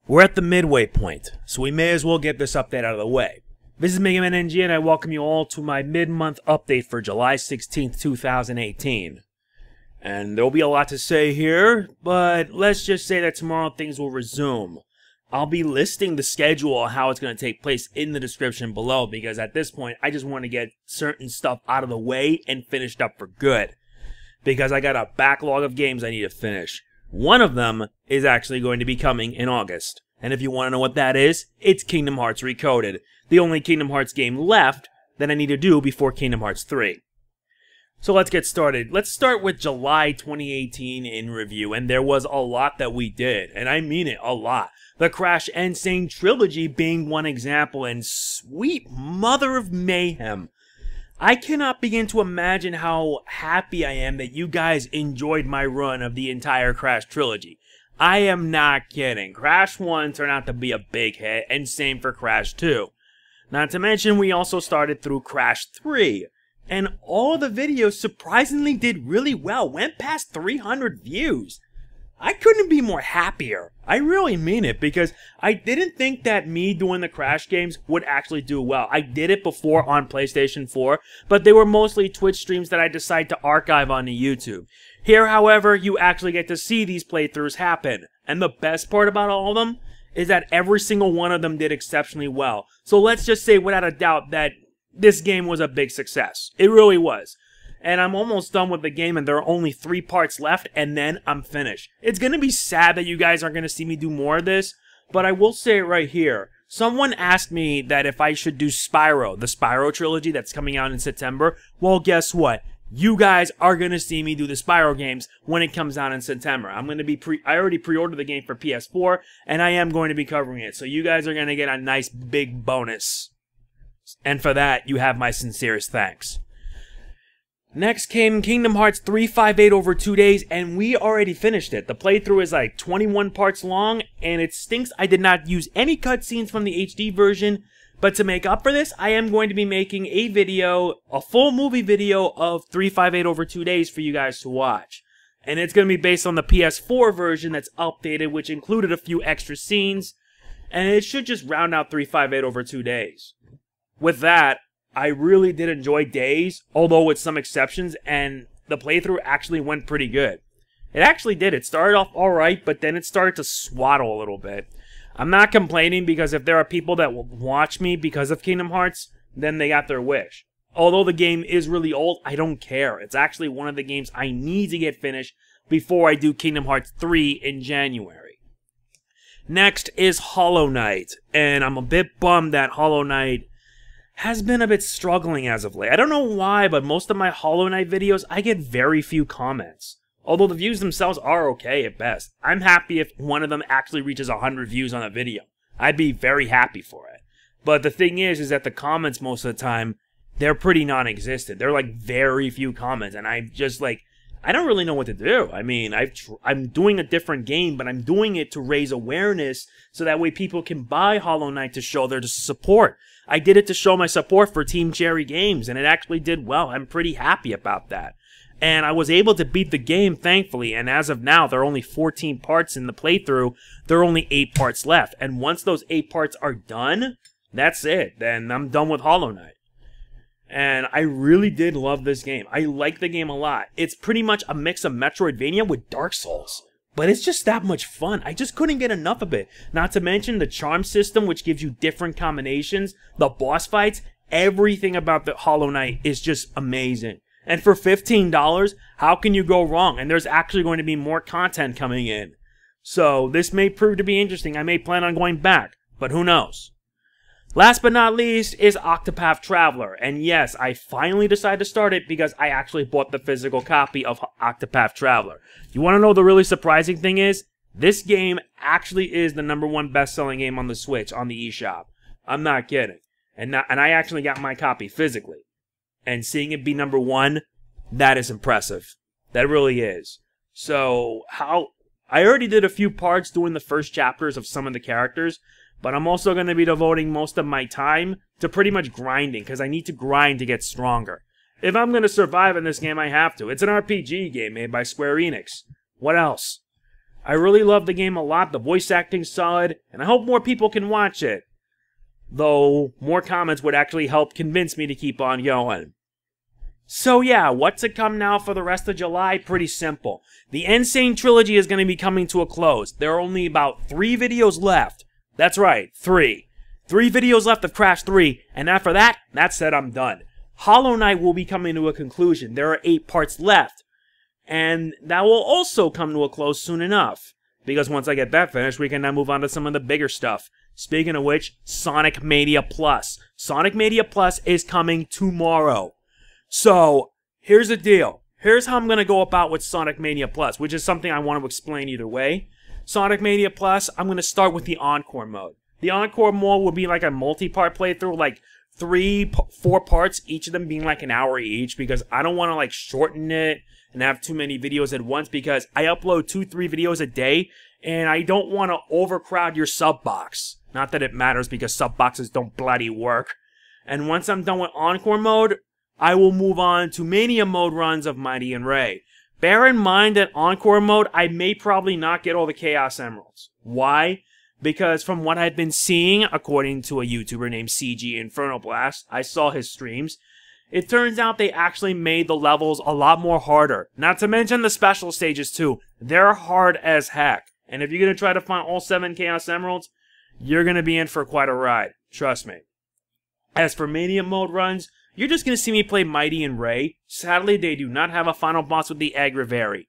We're at the midway point, so we may as well get this update out of the way. This is Mega Man NG, and I welcome you all to my mid-month update for July 16th, 2018. And there'll be a lot to say here, but let's just say that tomorrow things will resume. I'll be listing the schedule on how it's going to take place in the description below, because at this point, I just want to get certain stuff out of the way and finished up for good. Because I got a backlog of games I need to finish. One of them is actually going to be coming in August. And if you want to know what that is, it's Kingdom Hearts Recoded. The only Kingdom Hearts game left that I need to do before Kingdom Hearts 3. So let's get started. Let's start with July 2018 in review. And there was a lot that we did. And I mean it, a lot. The Crash and Sane Trilogy being one example. And sweet mother of mayhem. I cannot begin to imagine how happy I am that you guys enjoyed my run of the entire Crash trilogy. I am not kidding. Crash 1 turned out to be a big hit, and same for Crash 2. Not to mention, we also started through Crash 3. And all of the videos surprisingly did really well, went past 300 views. I couldn't be more happier. I really mean it, because I didn't think that me doing the Crash games would actually do well. I did it before on PlayStation 4, but they were mostly Twitch streams that I decided to archive onto YouTube. Here, however, you actually get to see these playthroughs happen. And the best part about all of them is that every single one of them did exceptionally well. So let's just say without a doubt that this game was a big success. It really was. And I'm almost done with the game, and there are only 3 parts left, and then I'm finished. It's going to be sad that you guys aren't going to see me do more of this, but I will say it right here. Someone asked me that if I should do Spyro, the Spyro trilogy that's coming out in September. Well, guess what? You guys are going to see me do the Spyro games when it comes out in September. I'm going to be I already pre-ordered the game for PS4, and I am going to be covering it. So you guys are going to get a nice big bonus. And for that, you have my sincerest thanks. Next came Kingdom Hearts 358 over 2 days, and we already finished it. The playthrough is like 21 parts long, and it stinks I did not use any cutscenes from the HD version. But to make up for this, I am going to be making a video, a full movie video of 358 over 2 days for you guys to watch. And it's going to be based on the PS4 version that's updated, which included a few extra scenes. And it should just round out 358 over 2 days. With that, I really did enjoy Days, although with some exceptions, and the playthrough actually went pretty good. It actually did. It started off alright, but then it started to swaddle a little bit. I'm not complaining, because if there are people that will watch me because of Kingdom Hearts, then they got their wish. Although the game is really old, I don't care. It's actually one of the games I need to get finished before I do Kingdom Hearts 3 in January. Next is Hollow Knight, and I'm a bit bummed that Hollow Knight has been a bit struggling as of late. I don't know why, but most of my Hollow Knight videos, I get very few comments. Although the views themselves are okay at best. I'm happy if one of them actually reaches 100 views on a video. I'd be very happy for it. But the thing is that the comments most of the time, they're pretty non-existent. They're like very few comments, and I'm just like, I don't really know what to do. I mean, I'm doing a different game, but I'm doing it to raise awareness so that way people can buy Hollow Knight to show their support. I did it to show my support for Team Cherry Games, and it actually did well. I'm pretty happy about that. And I was able to beat the game, thankfully, and as of now, there are only 14 parts in the playthrough. There are only 8 parts left, and once those 8 parts are done, that's it. Then I'm done with Hollow Knight. And I really did love this game. I like the game a lot. It's pretty much a mix of Metroidvania with Dark Souls. But it's just that much fun. I just couldn't get enough of it. Not to mention the charm system, which gives you different combinations. The boss fights. Everything about the Hollow Knight is just amazing. And for $15, how can you go wrong? And there's actually going to be more content coming in. So this may prove to be interesting. I may plan on going back. But who knows? Last but not least is Octopath Traveler, and yes, I finally decided to start it because I actually bought the physical copy of Octopath Traveler. You want to know the really surprising thing is? This game actually is the #1 best-selling game on the Switch, on the eShop. I'm not kidding. And I actually got my copy physically. And seeing it be #1, that is impressive. That really is. So, I already did a few parts doing the first chapters of some of the characters, but I'm also going to be devoting most of my time to pretty much grinding, because I need to grind to get stronger. If I'm going to survive in this game, I have to. It's an RPG game made by Square Enix. What else? I really love the game a lot, the voice acting's solid, and I hope more people can watch it. Though, more comments would actually help convince me to keep on going. So yeah, what's to come now for the rest of July? Pretty simple. The Insane Trilogy is going to be coming to a close. There are only about 3 videos left. That's right, 3. 3 videos left of Crash 3, and after that, that's it, I'm done. Hollow Knight will be coming to a conclusion. There are 8 parts left. And that will also come to a close soon enough. Because once I get that finished, we can now move on to some of the bigger stuff. Speaking of which, Sonic Mania Plus. Sonic Mania Plus is coming tomorrow. So, here's the deal. Here's how I'm going to go about with Sonic Mania Plus, which is something I want to explain either way. Sonic Mania Plus, I'm going to start with the Encore Mode. The Encore Mode will be like a multi-part playthrough, like 4 parts, each of them being like an hour each, because I don't want to like shorten it and have too many videos at once, because I upload 2-3 videos a day, and I don't want to overcrowd your sub box. Not that it matters, because sub boxes don't bloody work. And once I'm done with Encore Mode, I will move on to Mania Mode runs of Mighty and Ray. Bear in mind that Encore Mode, I may probably not get all the Chaos Emeralds. Why? Because from what I've been seeing, according to a YouTuber named CG Inferno Blast, I saw his streams, it turns out they actually made the levels a lot more harder. Not to mention the special stages too. They're hard as heck. And if you're going to try to find all 7 Chaos Emeralds, you're going to be in for quite a ride. Trust me. As for Mania Mode runs, you're just going to see me play Mighty and Ray. Sadly, they do not have a final boss with the Agravary.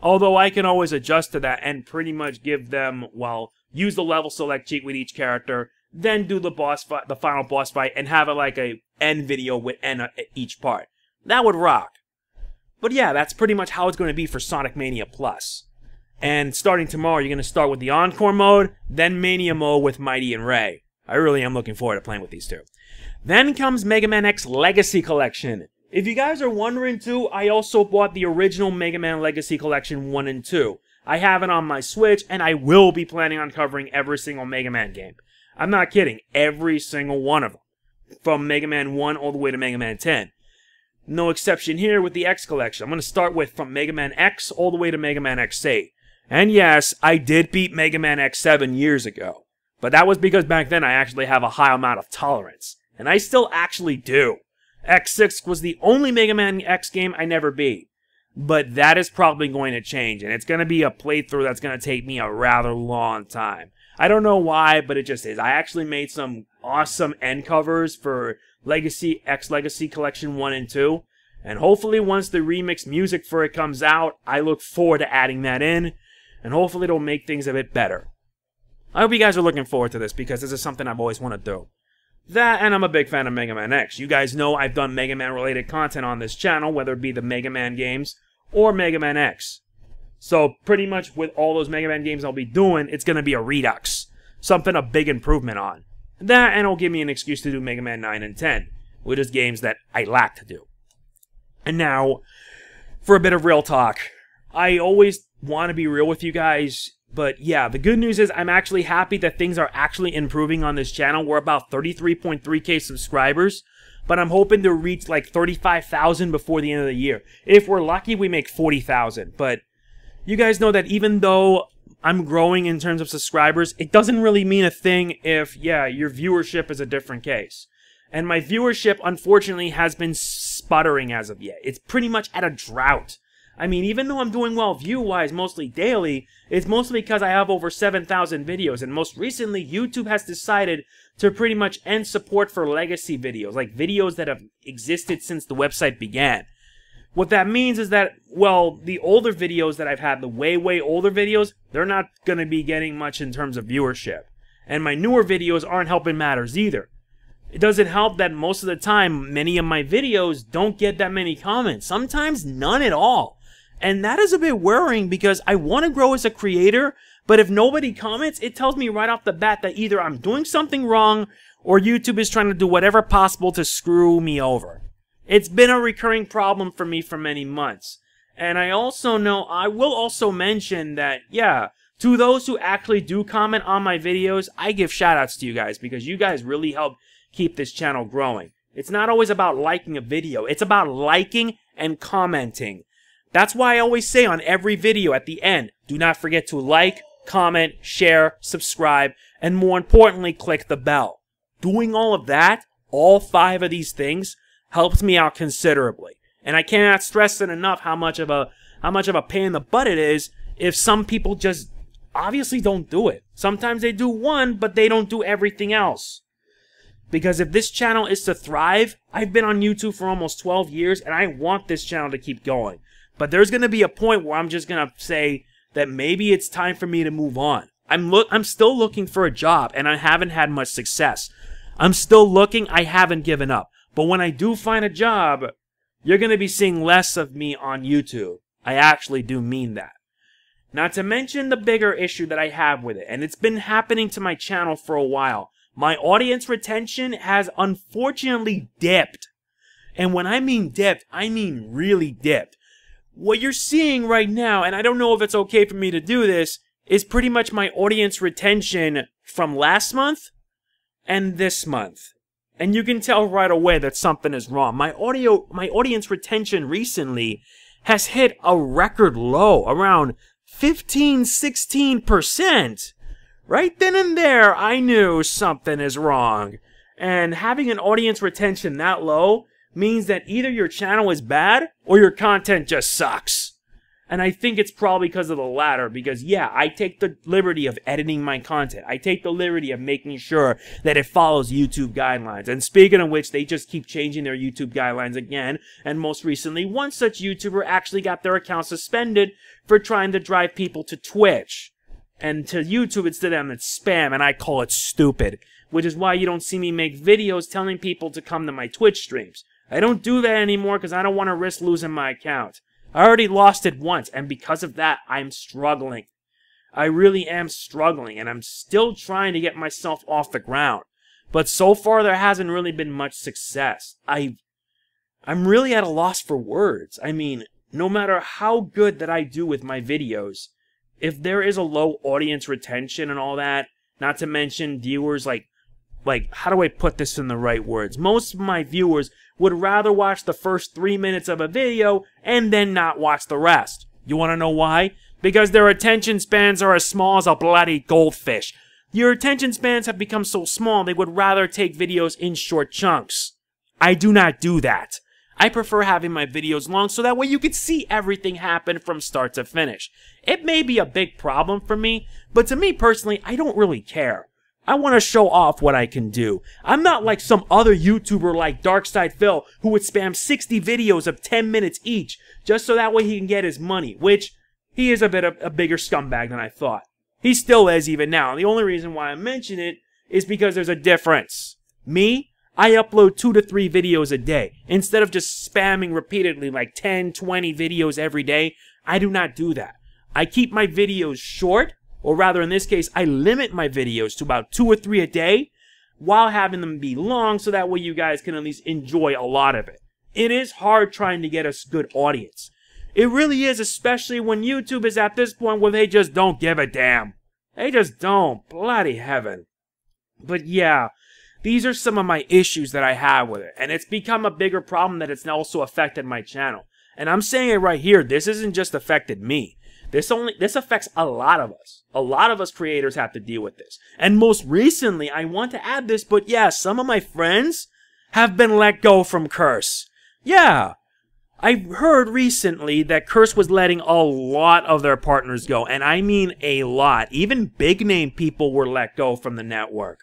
Although I can always adjust to that and pretty much give them, well, use the level select cheat with each character, then do the boss fight, the final boss fight, and have it like a end video with end at each part. That would rock. But yeah, that's pretty much how it's going to be for Sonic Mania Plus. And starting tomorrow, you're going to start with the Encore Mode, then Mania Mode with Mighty and Ray. I really am looking forward to playing with these two. Then comes Mega Man X Legacy Collection. If you guys are wondering too, I also bought the original Mega Man Legacy Collection 1 and 2. I have it on my Switch, and I will be planning on covering every single Mega Man game. I'm not kidding, every single one of them. From Mega Man 1 all the way to Mega Man 10. No exception here with the X Collection. I'm going to start with from Mega Man X all the way to Mega Man X8. And yes, I did beat Mega Man X7 years ago. But that was because back then I actually have a high amount of tolerance. And I still actually do. X6 was the only Mega Man X game I never beat. But that is probably going to change, and it's going to be a playthrough that's going to take me a rather long time. I don't know why, but it just is. I actually made some awesome end covers for X Legacy Collection 1 and 2. And hopefully once the remix music for it comes out, I look forward to adding that in. And hopefully it'll make things a bit better. I hope you guys are looking forward to this, because this is something I've always wanted to do. That, and I'm a big fan of Mega Man X. You guys know I've done Mega Man related content on this channel, whether it be the Mega Man games or Mega Man X. So pretty much with all those Mega Man games I'll be doing, it's going to be a redux. Something a big improvement on. That, and it'll give me an excuse to do Mega Man 9 and 10, which is games that I lack to do. And now, for a bit of real talk. I always want to be real with you guys. But yeah, the good news is I'm actually happy that things are actually improving on this channel. We're about 33.3k subscribers, but I'm hoping to reach like 35,000 before the end of the year. If we're lucky, we make 40,000. But you guys know that even though I'm growing in terms of subscribers, it doesn't really mean a thing if, yeah, your viewership is a different case. And my viewership, unfortunately, has been sputtering as of yet. It's pretty much at a drought. I mean, even though I'm doing well view-wise mostly daily, it's mostly because I have over 7,000 videos, and most recently, YouTube has decided to pretty much end support for legacy videos, like videos that have existed since the website began. What that means is that, well, the older videos that I've had, the way older videos, they're not going to be getting much in terms of viewership. And my newer videos aren't helping matters either. It doesn't help that most of the time, many of my videos don't get that many comments, sometimes none at all. And that is a bit worrying because I want to grow as a creator, but if nobody comments, it tells me right off the bat that either I'm doing something wrong or YouTube is trying to do whatever possible to screw me over. It's been a recurring problem for me for many months. And I also know, I will also mention that, yeah, to those who actually do comment on my videos, I give shoutouts to you guys because you guys really help keep this channel growing. It's not always about liking a video, it's about liking and commenting. That's why I always say on every video at the end, Do not forget to like, comment, share, subscribe, and more importantly, click the bell. Doing all of that, all 5 of these things, helps me out considerably. And I cannot stress it enough how much of a pain in the butt it is if some people just obviously don't do it. Sometimes they do one, but they don't do everything else. Because if this channel is to thrive, I've been on YouTube for almost 12 years, and I want this channel to keep going. But there's going to be a point where I'm just going to say that maybe it's time for me to move on. I'm still looking for a job, and I haven't had much success. I'm still looking, I haven't given up. But when I do find a job, you're going to be seeing less of me on YouTube. I actually do mean that. Not to mention the bigger issue that I have with it, and it's been happening to my channel for a while. My audience retention has unfortunately dipped. And when I mean dipped, I mean really dipped. What you're seeing right now, and I don't know if it's okay for me to do this, is pretty much my audience retention from last month and this month. And you can tell right away that something is wrong. My audience retention recently has hit a record low, around 15–16%. Right then and there, I knew something is wrong. And having an audience retention that low means that either your channel is bad or your content just sucks. And I think it's probably because of the latter, because yeah, I take the liberty of editing my content. I take the liberty of making sure that it follows YouTube guidelines. And speaking of which, they just keep changing their YouTube guidelines again. And most recently, one such YouTuber actually got their account suspended for trying to drive people to Twitch. And to YouTube, it's to them, it's spam, and I call it stupid. Which is why you don't see me make videos telling people to come to my Twitch streams. I don't do that anymore because I don't want to risk losing my account. I already lost it once, and because of that, I'm struggling. I really am struggling, and I'm still trying to get myself off the ground. But so far, there hasn't really been much success. I'm really at a loss for words. I mean, no matter how good that I do with my videos, if there is a low audience retention and all that, not to mention viewers like how do I put this in the right words? Most of my viewers would rather watch the first 3 minutes of a video and then not watch the rest. You want to know why? Because their attention spans are as small as a bloody goldfish. Your attention spans have become so small they would rather take videos in short chunks. I do not do that. I prefer having my videos long so that way you can see everything happen from start to finish. It may be a big problem for me, but to me personally, I don't really care. I want to show off what I can do. I'm not like some other YouTuber like Darkside Phil who would spam 60 videos of 10 minutes each just so that way he can get his money, which he is a bit of a bigger scumbag than I thought. He still is even now. The only reason why I mention it is because there's a difference. Me? I upload 2 to 3 videos a day. Instead of just spamming repeatedly like 10, 20 videos every day, I do not do that. I keep my videos short, or rather in this case, I limit my videos to about 2 or 3 a day, while having them be long so that way you guys can at least enjoy a lot of it. It is hard trying to get a good audience. It really is, especially when YouTube is at this point where they just don't give a damn. They just don't. Bloody heaven. But yeah, these are some of my issues that I have with it, and it's become a bigger problem that it's also affected my channel. And I'm saying it right here, this isn't just affected me. This affects a lot of us. A lot of us creators have to deal with this. And most recently, I want to add this, but yeah, some of my friends have been let go from Curse. Yeah, I heard recently that Curse was letting a lot of their partners go, and I mean a lot. Even big name people were let go from the network.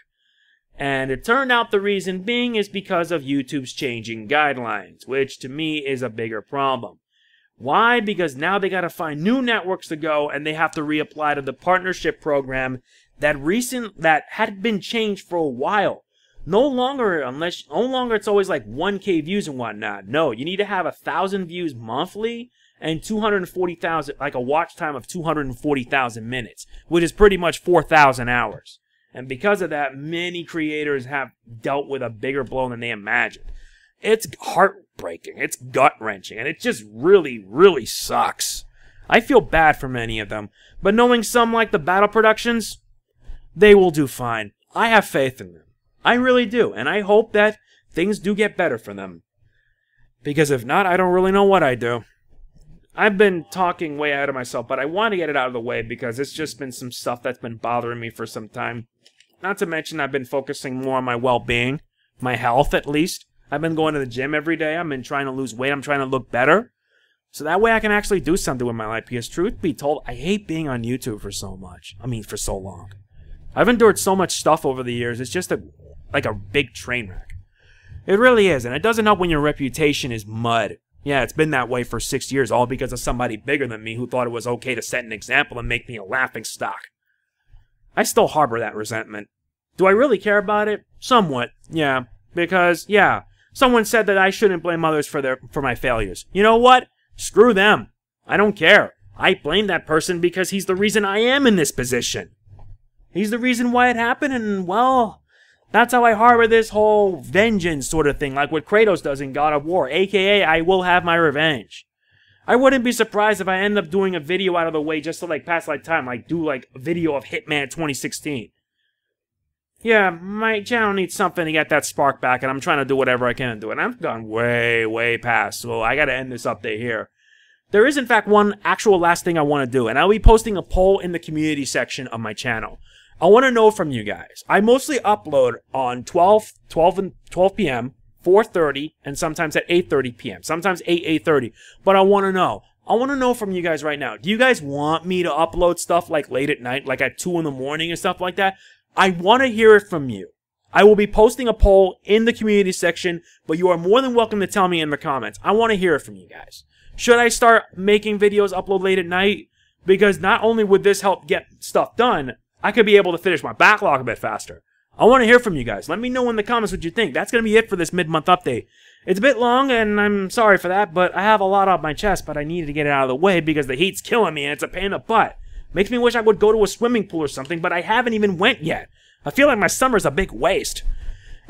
And it turned out the reason being is because of YouTube's changing guidelines, which to me is a bigger problem. Why? Because now they gotta find new networks to go, and they have to reapply to the partnership program that had been changed for a while. No longer it's always like 1K views and whatnot. No, you need to have 1,000 views monthly and 240,000, like a watch time of 240,000 minutes, which is pretty much 4,000 hours. And because of that, many creators have dealt with a bigger blow than they imagined. It's heartbreaking, it's gut-wrenching, and it just really, really sucks. I feel bad for many of them, but knowing some like the Battle Productions, they will do fine. I have faith in them. I really do, and I hope that things do get better for them. Because if not, I don't really know what I do. I've been talking way ahead of myself, but I want to get it out of the way because it's just been some stuff that's been bothering me for some time. Not to mention I've been focusing more on my well-being, my health at least. I've been going to the gym every day. I've been trying to lose weight. I'm trying to look better. So that way I can actually do something with my life. Because truth be told, I hate being on YouTube for so much. For so long. I've endured so much stuff over the years. It's just like a big train wreck. It really is. And it doesn't help when your reputation is mud. Yeah, it's been that way for 6 years, all because of somebody bigger than me who thought it was okay to set an example and make me a laughing stock. I still harbor that resentment. Do I really care about it? Somewhat, yeah. Because, yeah, someone said that I shouldn't blame others for my failures. You know what? Screw them. I don't care. I blame that person because he's the reason I am in this position. He's the reason why it happened, and, well, that's how I harbor this whole vengeance sort of thing, like what Kratos does in God of War, aka I will have my revenge. I wouldn't be surprised if I end up doing a video out of the way just to, like, pass, like, time, like, do, like, a video of Hitman 2016. Yeah, my channel needs something to get that spark back, and I'm trying to do whatever I can to do it. I've gone way, way past, so I gotta end this update here. There is, in fact, one actual last thing I want to do, and I'll be posting a poll in the community section of my channel. I want to know from you guys. I mostly upload on 12 p.m., 4:30, and sometimes at 8:30 p.m., sometimes 8:30, but I want to know. I want to know from you guys right now. Do you guys want me to upload stuff like late at night, like at 2 in the morning and stuff like that? I want to hear it from you. I will be posting a poll in the community section, but you are more than welcome to tell me in the comments. I want to hear it from you guys. Should I start making videos upload late at night? Because not only would this help get stuff done, I could be able to finish my backlog a bit faster. I want to hear from you guys. Let me know in the comments what you think. That's going to be it for this mid-month update. It's a bit long, and I'm sorry for that, but I have a lot off my chest, but I needed to get it out of the way because the heat's killing me, and it's a pain in the butt. Makes me wish I would go to a swimming pool or something, but I haven't even went yet. I feel like my summer's a big waste.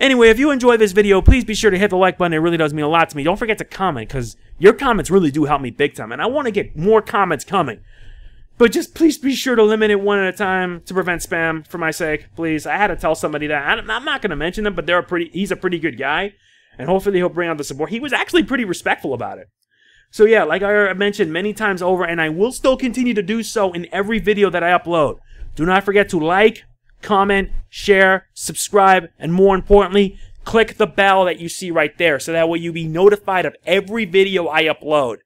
Anyway, if you enjoyed this video, please be sure to hit the like button. It really does mean a lot to me. Don't forget to comment, because your comments really do help me big time, and I want to get more comments coming. But just please be sure to limit it one at a time to prevent spam, for my sake, please. I had to tell somebody that. I'm not going to mention them, but he's a pretty good guy, and hopefully he'll bring out the support. He was actually pretty respectful about it. So yeah, like I mentioned many times over, and I will still continue to do so in every video that I upload. Do not forget to like, comment, share, subscribe, and more importantly, click the bell that you see right there so that way you'll be notified of every video I upload.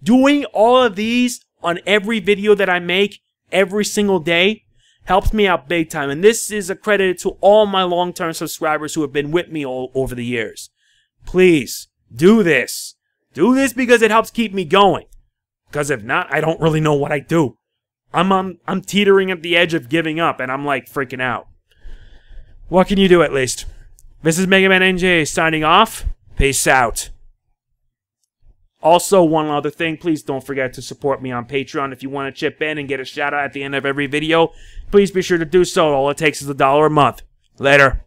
Doing all of these on every video that I make every single day helps me out big time, and this is accredited to all my long-term subscribers who have been with me all over the years. Please, do this. Do this because it helps keep me going. Because if not, I don't really know what I do. I'm teetering at the edge of giving up, and I'm like freaking out. What can you do at least? This is Mega Man NJ signing off. Peace out. Also, one other thing, please don't forget to support me on Patreon. If you want to chip in and get a shout out at the end of every video, please be sure to do so. All it takes is $1 a month. Later.